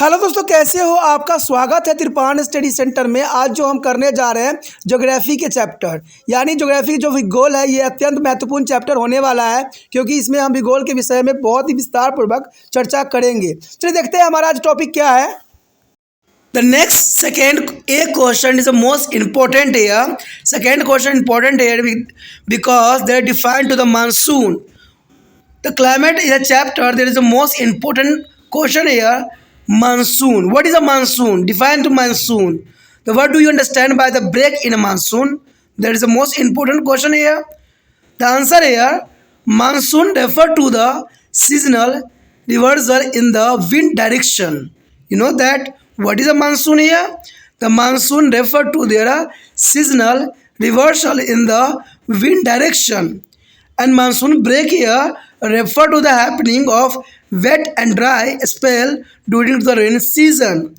Hello दोस्तों, कैसे हो? आपका स्वागत है त्रिपाण स्टडी सेंटर में। आज जो हम करने जा रहे हैं ज्योग्राफी के चैप्टर यानी ज्योग्राफी जो भूगोल है, ये अत्यंत महत्वपूर्ण चैप्टर होने वाला है क्योंकि इसमें हम भूगोल के विषय में बहुत ही विस्तार पूर्वक चर्चा करेंगे। चलिए देखते हैं हमारा आज टॉपिक क्या है। The next second A question is the most important here. Second question important here because they are defined to the monsoon. The climate is a chapter. There is the most important question here. Monsoon. What is a monsoon? Define to monsoon. The what do you understand by the break in a monsoon? That is the most important question here. The answer here, monsoon refer to the seasonal reversal in the wind direction. You know that what is a monsoon here? The monsoon refer to their seasonal reversal in the wind direction. And monsoon break here refer to the happening of wet and dry spell during the rain season.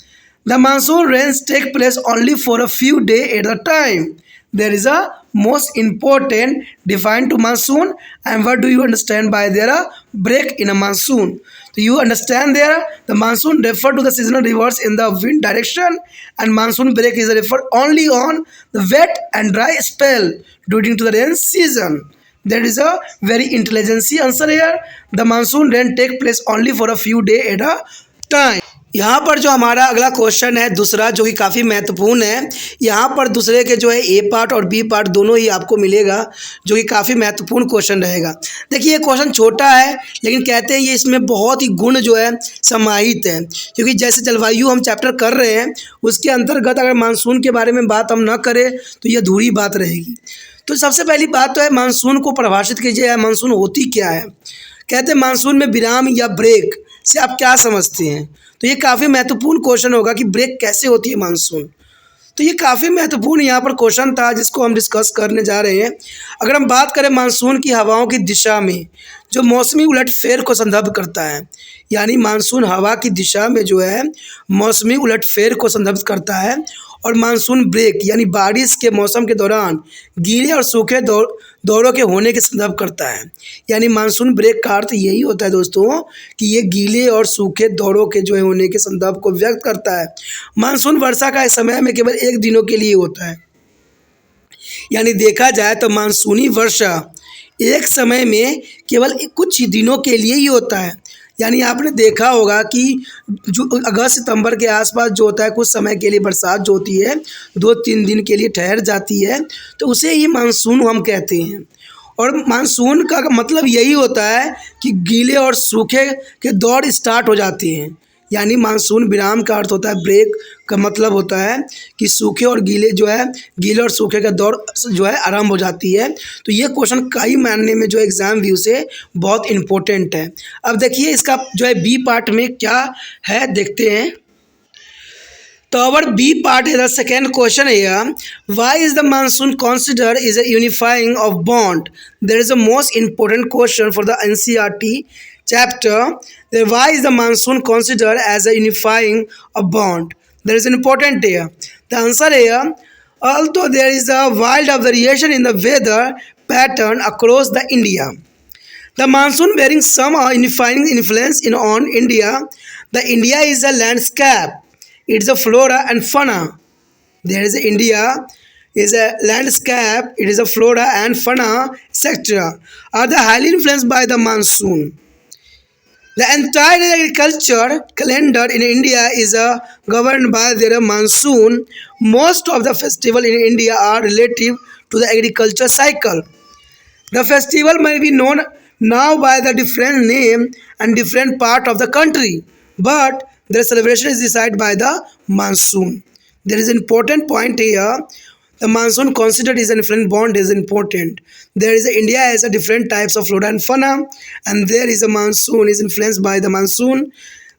The monsoon rains take place only for a few days at a time. There is a most important defined to monsoon. And what do you understand by there break in a monsoon? So you understand there the monsoon refer to the seasonal reverse in the wind direction, and monsoon break is refer only on the wet and dry spell during to the rain season. There is a very intelligent answer here. The monsoon rain take place only for a few days at a time. यहाँ पर जो हमारा अगला question है दूसरा, जो कि काफ़ी महत्वपूर्ण है। यहाँ पर दूसरे के जो है ए पार्ट और बी पार्ट दोनों ही आपको मिलेगा, जो कि काफ़ी महत्वपूर्ण क्वेश्चन रहेगा। देखिए ये क्वेश्चन छोटा है, लेकिन कहते हैं ये इसमें बहुत ही गुण जो है समाहित है, क्योंकि जैसे जलवायु हम चैप्टर कर रहे हैं उसके अंतर्गत अगर मानसून के बारे में बात हम ना करें तो ये अधूरी बात रहेगी। तो सबसे पहली बात तो है मानसून को परिभाषित कीजिए, मानसून होती क्या है। कहते हैं मानसून में विराम या ब्रेक से आप क्या समझते हैं। तो ये काफ़ी महत्वपूर्ण क्वेश्चन होगा कि ब्रेक कैसे होती है मानसून। तो ये काफ़ी महत्वपूर्ण यहाँ पर क्वेश्चन था जिसको हम डिस्कस करने जा रहे हैं। अगर हम बात करें मानसून की हवाओं की दिशा में जो मौसमी उलटफेर को संदर्भ करता है, यानी मानसून हवा की दिशा में जो है मौसमी उलटफेर को संदर्भ करता है। और मानसून ब्रेक यानी बारिश के मौसम के दौरान गीले और सूखे दौरों के होने के संदर्भ करता है। यानी मानसून ब्रेक का अर्थ यही होता है दोस्तों कि ये गीले और सूखे दौरों के जो है होने के संदर्भ को व्यक्त करता है। मानसून वर्षा का समय में केवल एक दिनों के लिए होता है, यानी देखा जाए तो मानसूनी वर्षा एक समय में केवल कुछ ही दिनों के लिए ही होता है। यानी आपने देखा होगा कि जो अगस्त सितंबर के आसपास जो होता है कुछ समय के लिए बरसात जो होती है 2-3 दिन के लिए ठहर जाती है, तो उसे ही मानसून हम कहते हैं। और मानसून का मतलब यही होता है कि गीले और सूखे के दौर स्टार्ट हो जाते हैं। यानी मानसून विराम का अर्थ होता है, ब्रेक का मतलब होता है कि सूखे और गीले जो है गीले और सूखे का दौर जो है आरंभ हो जाती है। तो ये क्वेश्चन कई मायने में जो एग्ज़ाम व्यू से बहुत इम्पोर्टेंट है। अब देखिए इसका जो है बी पार्ट में क्या है देखते हैं। तो our B part is the second question here. Why is the monsoon considered is a unifying of bond? There is a most important question for the NCERT chapter. Then why is the monsoon considered as a unifying of bond? There is an important here. The answer here, although there is a wild variation in the weather pattern across the India, the monsoon bearing some unifying influence on India. The India is a landscape. It's a flora and fauna. There is India is a landscape. It is a flora and fauna, etc. are the highly influenced by the monsoon. The entire agriculture calendar in India is governed by their monsoon. Most of the festivals in India are relative to the agriculture cycle. The festival may be known now by the different name and different part of the country, but their celebration is decided by the monsoon. There is an important point here. The monsoon considered is an influence bond is important. There is India has a different types of flora and fauna, and there is a monsoon is influenced by the monsoon.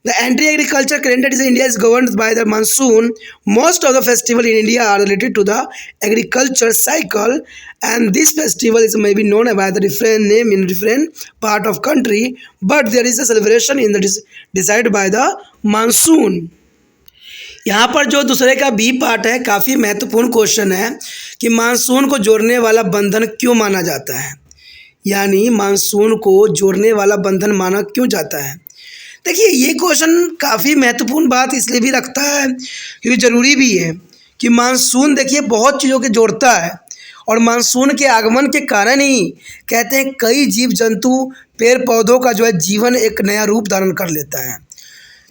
The anti-agriculture calendar in India is governed by the monsoon. Most of the festivals in India are related to the agriculture cycle, and this festival is maybe known by the different name in different part of country, but there is a celebration in the decided by the monsoon. यहाँ पर जो दूसरे का B part है काफ़ी महत्वपूर्ण question है कि मानसून को जोड़ने वाला बंधन क्यों माना जाता है, यानी मानसून को जोड़ने वाला बंधन माना क्यों जाता है। देखिए ये क्वेश्चन काफ़ी महत्वपूर्ण बात इसलिए भी रखता है क्योंकि ज़रूरी भी है कि मानसून देखिए बहुत चीज़ों के जोड़ता है और मानसून के आगमन के कारण ही कहते हैं कई जीव जंतु पेड़ पौधों का जो है जीवन एक नया रूप धारण कर लेता है।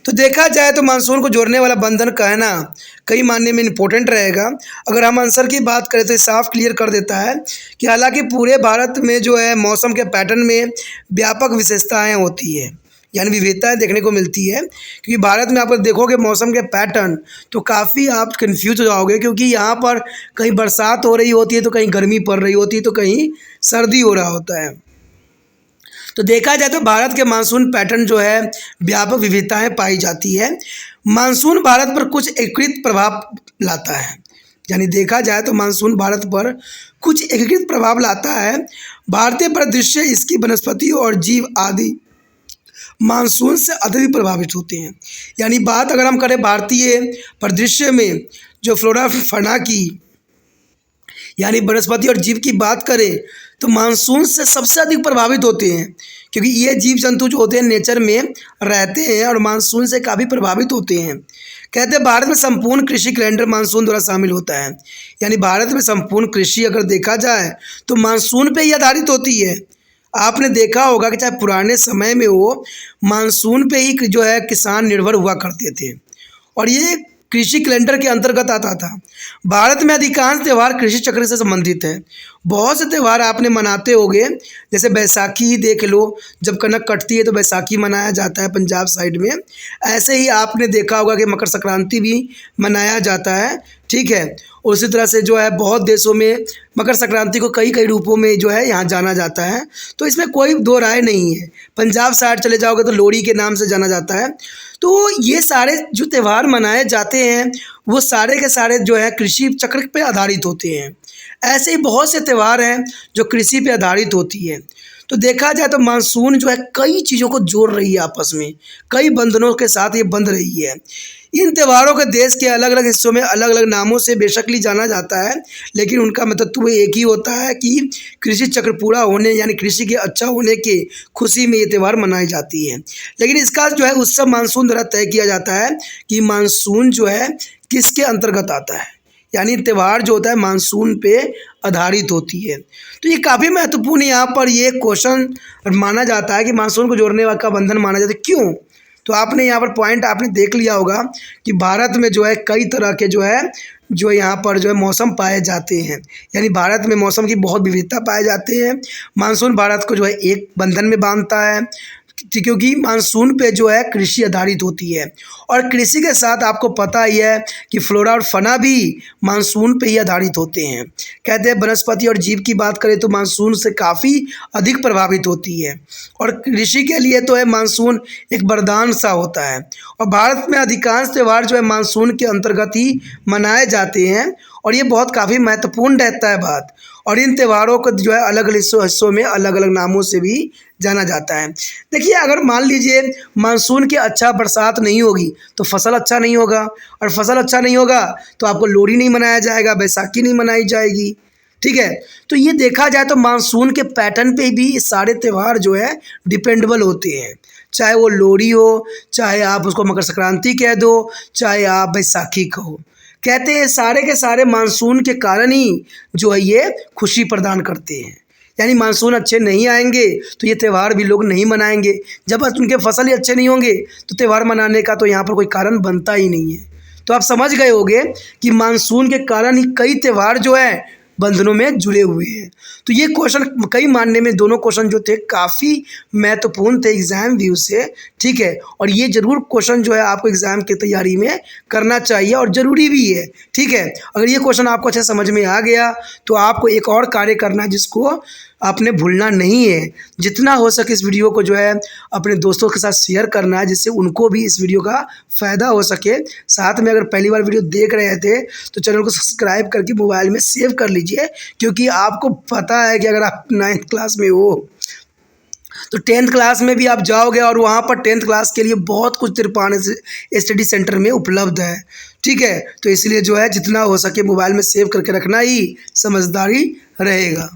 तो देखा जाए तो मानसून को जोड़ने वाला बंधन कहना कई मायने में इम्पोर्टेंट रहेगा। अगर हम आंसर की बात करें तो साफ क्लियर कर देता है कि हालांकि पूरे भारत में जो है मौसम के पैटर्न में व्यापक विशेषताएं होती है, यानी विविधताएं देखने को मिलती है। क्योंकि भारत में आप देखोगे मौसम के पैटर्न तो काफ़ी आप कंफ्यूज हो जाओगे, क्योंकि यहाँ पर कहीं बरसात हो रही होती है तो कहीं गर्मी पड़ रही होती है तो कहीं सर्दी हो रहा होता है। तो देखा जाए तो भारत के मानसून पैटर्न जो है व्यापक विविधताएं पाई जाती है। मानसून भारत पर कुछ एकीकृत प्रभाव लाता है, यानी देखा जाए तो मानसून भारत पर कुछ एकीकृत प्रभाव लाता है। भारतीय परिदृश्य इसकी वनस्पति और जीव आदि मानसून से अधिक प्रभावित होते हैं। यानी बात अगर हम करें भारतीय परिदृश्य में जो फ्लोरा फना की यानी वनस्पति और जीव की बात करें तो मानसून से सबसे अधिक प्रभावित होते हैं, क्योंकि ये जीव जंतु जो होते हैं नेचर में रहते हैं और मानसून से काफ़ी प्रभावित होते हैं। कहते हैं भारत में संपूर्ण कृषि कैलेंडर मानसून द्वारा शामिल होता है। यानी भारत में संपूर्ण कृषि अगर देखा जाए तो मानसून पे ही आधारित होती है। आपने देखा होगा कि चाहे पुराने समय में हो मानसून पे ही जो है किसान निर्भर हुआ करते थे और ये कृषि कैलेंडर के अंतर्गत आता था। भारत में अधिकांश त्यौहार कृषि चक्र से संबंधित है। बहुत से त्यौहार आपने मनाते होंगे, जैसे बैसाखी ही देख लो, जब कनक कटती है तो बैसाखी मनाया जाता है पंजाब साइड में। ऐसे ही आपने देखा होगा कि मकर संक्रांति भी मनाया जाता है, ठीक है। उसी तरह से जो है बहुत देशों में मकर संक्रांति को कई कई रूपों में जो है यहाँ जाना जाता है, तो इसमें कोई दो राय नहीं है। पंजाब साइड चले जाओगे तो लोहड़ी के नाम से जाना जाता है। तो ये सारे जो त्यौहार मनाए जाते हैं वो सारे के सारे जो है कृषि चक्र पे आधारित होते हैं। ऐसे ही बहुत से त्यौहार हैं जो कृषि पे आधारित होती है। तो देखा जाए तो मानसून जो है कई चीज़ों को जोड़ रही है आपस में, कई बंधनों के साथ ये बंध रही है। इन त्योहारों के देश के अलग अलग हिस्सों में अलग अलग नामों से बेशकली जाना जाता है, लेकिन उनका महत्व एक ही होता है कि कृषि चक्र पूरा होने यानी कृषि के अच्छा होने के खुशी में ये त्यौहार मनाई जाती है। लेकिन इसका जो है उत्सव मानसून द्वारा तय किया जाता है कि मानसून जो है किसके अंतर्गत आता है, यानी त्यौहार जो होता है मानसून पे आधारित होती है। तो ये काफ़ी महत्वपूर्ण यहाँ पर ये क्वेश्चन माना जाता है कि मानसून को जोड़ने का बंधन माना जाता है। क्यों? तो आपने यहाँ पर पॉइंट आपने देख लिया होगा कि भारत में जो है कई तरह के जो यहाँ पर जो है मौसम पाए जाते हैं, यानी भारत में मौसम की बहुत विविधता पाए जाते हैं। मानसून भारत को जो है एक बंधन में बांधता है, क्योंकि मानसून पे जो है कृषि आधारित होती है और कृषि के साथ आपको पता ही है कि फ्लोरा और फना भी मानसून पे ही आधारित होते हैं। कहते हैं वनस्पति और जीव की बात करें तो मानसून से काफ़ी अधिक प्रभावित होती है और कृषि के लिए तो है मानसून एक वरदान सा होता है। और भारत में अधिकांश त्यौहार जो है मानसून के अंतर्गत ही मनाए जाते हैं और ये बहुत काफ़ी महत्वपूर्ण रहता है बात। और इन त्योहारों को जो है अलग अलग हिस्सों में अलग अलग नामों से भी जाना जाता है। देखिए अगर मान लीजिए मानसून की अच्छा बरसात नहीं होगी तो फसल अच्छा नहीं होगा, और फसल अच्छा नहीं होगा तो आपको लोहड़ी नहीं मनाया जाएगा, बैसाखी नहीं मनाई जाएगी, ठीक है। तो ये देखा जाए तो मानसून के पैटर्न पे भी सारे त्यौहार जो है डिपेंडेबल होते हैं, चाहे वो लोहड़ी हो, चाहे आप उसको मकर संक्रांति कह दो, चाहे आप बैसाखी कहो। कहते हैं सारे के सारे मानसून के कारण ही जो है ये खुशी प्रदान करते हैं। यानी मानसून अच्छे नहीं आएंगे तो ये त्यौहार भी लोग नहीं मनाएंगे। जब उनके फसल ही अच्छे नहीं होंगे तो त्यौहार मनाने का तो यहाँ पर कोई कारण बनता ही नहीं है। तो आप समझ गए होंगे कि मानसून के कारण ही कई त्यौहार जो है बंधनों में जुड़े हुए हैं। तो ये क्वेश्चन कई मानने में दोनों क्वेश्चन जो थे काफ़ी महत्वपूर्ण थे एग्ज़ाम व्यू से, ठीक है। और ये ज़रूर क्वेश्चन जो है आपको एग्ज़ाम की तैयारी में करना चाहिए और ज़रूरी भी है, ठीक है। अगर ये क्वेश्चन आपको अच्छे समझ में आ गया तो आपको एक और कार्य करना है जिसको आपने भूलना नहीं है। जितना हो सके इस वीडियो को जो है अपने दोस्तों के साथ शेयर करना है, जिससे उनको भी इस वीडियो का फ़ायदा हो सके। साथ में अगर पहली बार वीडियो देख रहे थे तो चैनल को सब्सक्राइब करके मोबाइल में सेव कर लीजिए, क्योंकि आपको पता है कि अगर आप 9th क्लास में हो तो 10th क्लास में भी आप जाओगे और वहाँ पर 10th क्लास के लिए बहुत कुछ तिरपान स्टडी सेंटर में उपलब्ध है, ठीक है। तो इसलिए जो है जितना हो सके मोबाइल में सेव करके रखना ही समझदारी रहेगा।